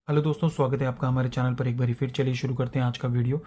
Hello दोस्तों, स्वागत है आपका हमारे चैनल पर एक बार फिर। चलिए शुरू करते हैं आज का वीडियो।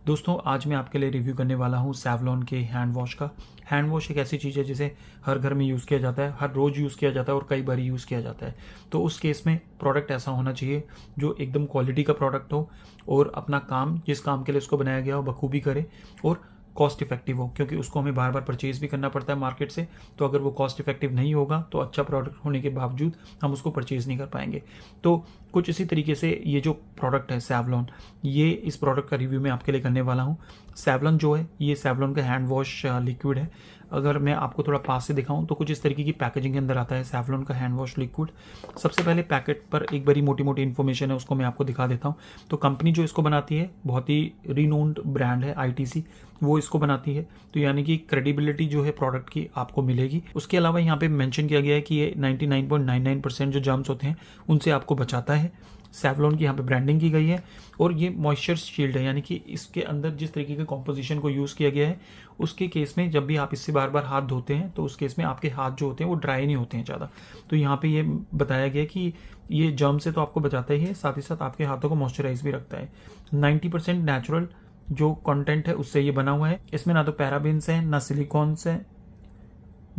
दोस्तों, आज मैं आपके लिए रिव्यू करने वाला हूँ सेवलॉन के हैंड वॉश का। हैंड वॉश एक ऐसी चीज़ है जिसे हर घर में यूज़ किया जाता है, हर रोज़ यूज़ किया जाता है और कई बार यूज़ किया जाता है। तो उस केस में प्रोडक्ट ऐसा होना चाहिए जो एकदम क्वालिटी का प्रोडक्ट हो और अपना काम, जिस काम के लिए उसको बनाया गया हो, बखूबी करे और कॉस्ट इफेक्टिव हो, क्योंकि उसको हमें बार बार परचेज भी करना पड़ता है मार्केट से। तो अगर वो कॉस्ट इफेक्टिव नहीं होगा तो अच्छा प्रोडक्ट होने के बावजूद हम उसको परचेज नहीं कर पाएंगे। तो कुछ इसी तरीके से ये जो प्रोडक्ट है सेवलॉन, ये इस प्रोडक्ट का रिव्यू मैं आपके लिए करने वाला हूँ। सेवलॉन जो है, ये सेवलॉन का हैंड वॉश लिक्विड है। अगर मैं आपको थोड़ा पास से दिखाऊं तो कुछ इस तरीके की पैकेजिंग के अंदर आता है सेवलॉन का हैंड वॉश लिक्विड। सबसे पहले पैकेट पर एक बड़ी मोटी मोटी इन्फॉर्मेशन है, उसको मैं आपको दिखा देता हूँ। तो कंपनी जो इसको बनाती है, बहुत ही रिनोन्ड ब्रांड है ITC, वो इसको बनाती है। तो यानी कि क्रेडिबिलिटी जो है प्रोडक्ट की आपको मिलेगी। उसके अलावा यहाँ पे मेंशन किया गया है कि ये 99.99% जो जर्म्स होते हैं उनसे आपको बचाता है। सेवलॉन की यहाँ पे ब्रांडिंग की गई है और ये मॉइस्चर शील्ड है, यानी कि इसके अंदर जिस तरीके के कॉम्पोजिशन को यूज़ किया गया है उसके केस में जब भी आप इससे बार बार हाथ धोते हैं तो उस केस में आपके हाथ जो होते हैं वो ड्राई नहीं होते हैं ज़्यादा। तो यहाँ पे ये बताया गया कि ये जर्म से तो आपको बचाता ही है, साथ ही साथ आपके हाथों को मॉइस्चराइज भी रखता है। 90% नेचुरल जो कंटेंट है उससे ये बना हुआ है। इसमें ना तो पैराबेन्स है, ना सिलिकॉन्स है,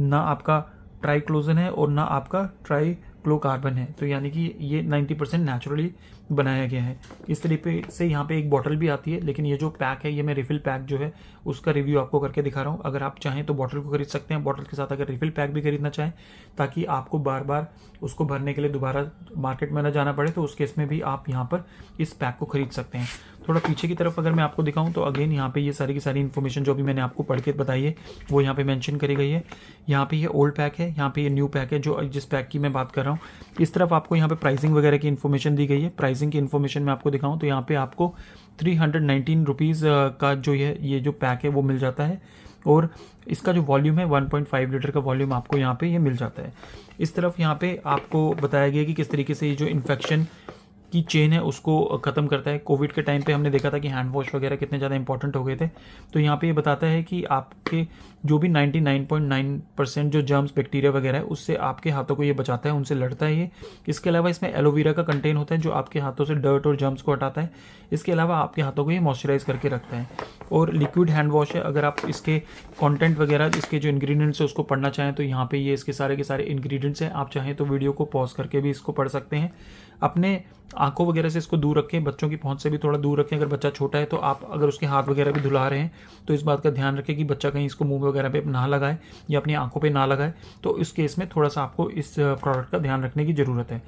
ना आपका ट्राइक्लोजन है और ना आपका ट्राइक्लोकार्बन है। तो यानी कि ये 90% नेचुरली बनाया गया है। इस तरीके से यहाँ पे एक बॉटल भी आती है, लेकिन ये जो पैक है ये मैं रिफिल पैक जो है उसका रिव्यू आपको करके दिखा रहा हूँ। अगर आप चाहें तो बॉटल को खरीद सकते हैं, बॉटल के साथ अगर रिफिल पैक भी खरीदना चाहें ताकि आपको बार बार उसको भरने के लिए दोबारा मार्केट में ना जाना पड़े, तो उस केस में भी आप यहाँ पर इस पैक को खरीद सकते हैं। थोड़ा पीछे की तरफ अगर मैं आपको दिखाऊं तो अगेन यहाँ पे ये सारी की सारी इन्फॉर्मेशन जो भी मैंने आपको पढ़ के बताई है वो यहाँ पे मेंशन करी गई है। यहाँ पे ये ओल्ड पैक है, यहाँ पे ये न्यू पैक है, जो जिस पैक की मैं बात कर रहा हूँ। इस तरफ आपको यहाँ पे प्राइसिंग वगैरह की इन्फॉर्मेशन दी गई है। प्राइसिंग की इन्फॉर्मेशन मैं आपको दिखाऊं तो यहाँ पे आपको 319 रुपीज़ का जो ये जो पैक है वो मिल जाता है और इसका जो वॉल्यूम है 1.5 लीटर का वॉल्यूम आपको यहाँ पे ये मिल जाता है। इस तरफ यहाँ पे आपको बताया गया कि किस तरीके से ये जो इन्फेक्शन की चेन है उसको ख़त्म करता है। कोविड के टाइम पे हमने देखा था कि हैंड वॉश वगैरह कितने ज़्यादा इंपॉर्टेंट हो गए थे। तो यहाँ पे ये बताता है कि आपके जो भी 99.9% जो जर्म्स बैक्टीरिया वगैरह है उससे आपके हाथों को ये बचाता है, उनसे लड़ता है ये। इसके अलावा इसमें एलोवेरा का कंटेन होता है जो आपके हाथों से डर्ट और जर्म्स को हटाता है। इसके अलावा आपके हाथों को ये मॉइस्चराइज करके रखता है और लिक्विड हैंड वॉश है। अगर आप इसके कंटेंट वगैरह, इसके जो इंग्रेडिएंट्स है उसको पढ़ना चाहें तो यहाँ पे ये इसके सारे के सारे इंग्रेडिएंट्स हैं। आप चाहें तो वीडियो को पॉज करके भी इसको पढ़ सकते हैं। अपने आंखों वगैरह से इसको दूर रखें, बच्चों की पहुंच से भी थोड़ा दूर रखें। अगर बच्चा छोटा है तो आप अगर उसके हाथ वगैरह भी धुला रहे हैं तो इस बात का ध्यान रखें कि बच्चा कहीं इसको मुंह वगैरह पे ना लगाए या अपनी आंखों पे ना लगाए। तो इस केस में थोड़ा सा आपको इस प्रोडक्ट का ध्यान रखने की ज़रूरत है।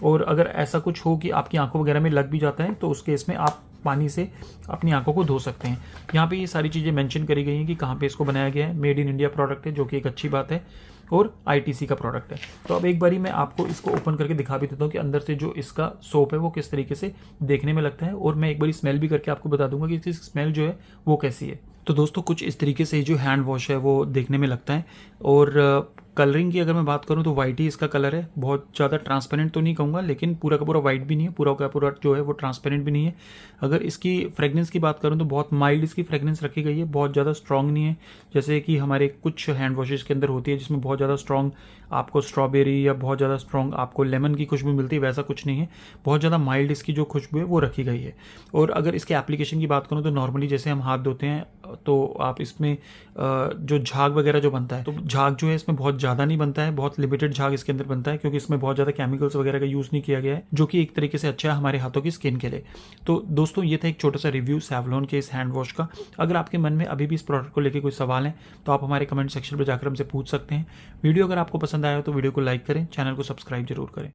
और अगर ऐसा कुछ हो कि आपकी आंखों वगैरह में लग भी जाता है तो उस केस में आप पानी से अपनी आंखों को धो सकते हैं। यहाँ पे ये सारी चीज़ें मेंशन करी गई हैं कि कहाँ पे इसको बनाया गया है। मेड इन इंडिया प्रोडक्ट है, जो कि एक अच्छी बात है, और ITC का प्रोडक्ट है। तो अब एक बारी मैं आपको इसको ओपन करके दिखा भी देता हूँ कि अंदर से जो इसका सोप है वो किस तरीके से देखने में लगता है, और मैं एक बारी स्मेल भी करके आपको बता दूंगा कि इसकी स्मेल जो है वो कैसी है। तो दोस्तों, कुछ इस तरीके से जो हैंड वॉश है वो देखने में लगता है। और कलरिंग की अगर मैं बात करूं तो वाइट ही इसका कलर है। बहुत ज़्यादा ट्रांसपेरेंट तो नहीं कहूँगा, लेकिन पूरा का पूरा वाइट भी नहीं है, पूरा का पूरा जो है वो ट्रांसपेरेंट भी नहीं है। अगर इसकी फ्रेगनेंस की बात करूं तो बहुत माइल्ड इसकी फ्रेगनेंस रखी गई है, बहुत ज़्यादा स्ट्रॉन्ग नहीं है जैसे कि हमारे कुछ हैंड वॉशेज़ के अंदर होती है जिसमें बहुत ज़्यादा स्ट्रॉन्ग आपको स्ट्रॉबेरी या बहुत ज़्यादा स्ट्रॉन्ग आपको लेमन की खुशबू मिलती है। वैसा कुछ नहीं है, बहुत ज़्यादा माइल्ड इसकी जो खुशबू है वो रखी गई है। और अगर इसके एप्लीकेशन की बात करूँ तो नॉर्मली जैसे हम हाथ धोते हैं तो आप इसमें जो झाग वगैरह जो बनता है, तो झाग जो है इसमें बहुत ज़्यादा नहीं बनता है, बहुत लिमिटेड झाग इसके अंदर बनता है, क्योंकि इसमें बहुत ज़्यादा केमिकल्स वगैरह का यूज़ नहीं किया गया है, जो कि एक तरीके से अच्छा है हमारे हाथों की स्किन के लिए। तो दोस्तों, ये था एक छोटा सा रिव्यू सेवलॉन के इस हैंड वॉश का। अगर आपके मन में अभी भी इस प्रोडक्ट को लेकर कोई सवाल है तो आप हमारे कमेंट सेक्शन पर जाकर हमसे पूछ सकते हैं। वीडियो अगर आपको पसंद आया तो वीडियो को लाइक करें, चैनल को सब्सक्राइब जरूर करें।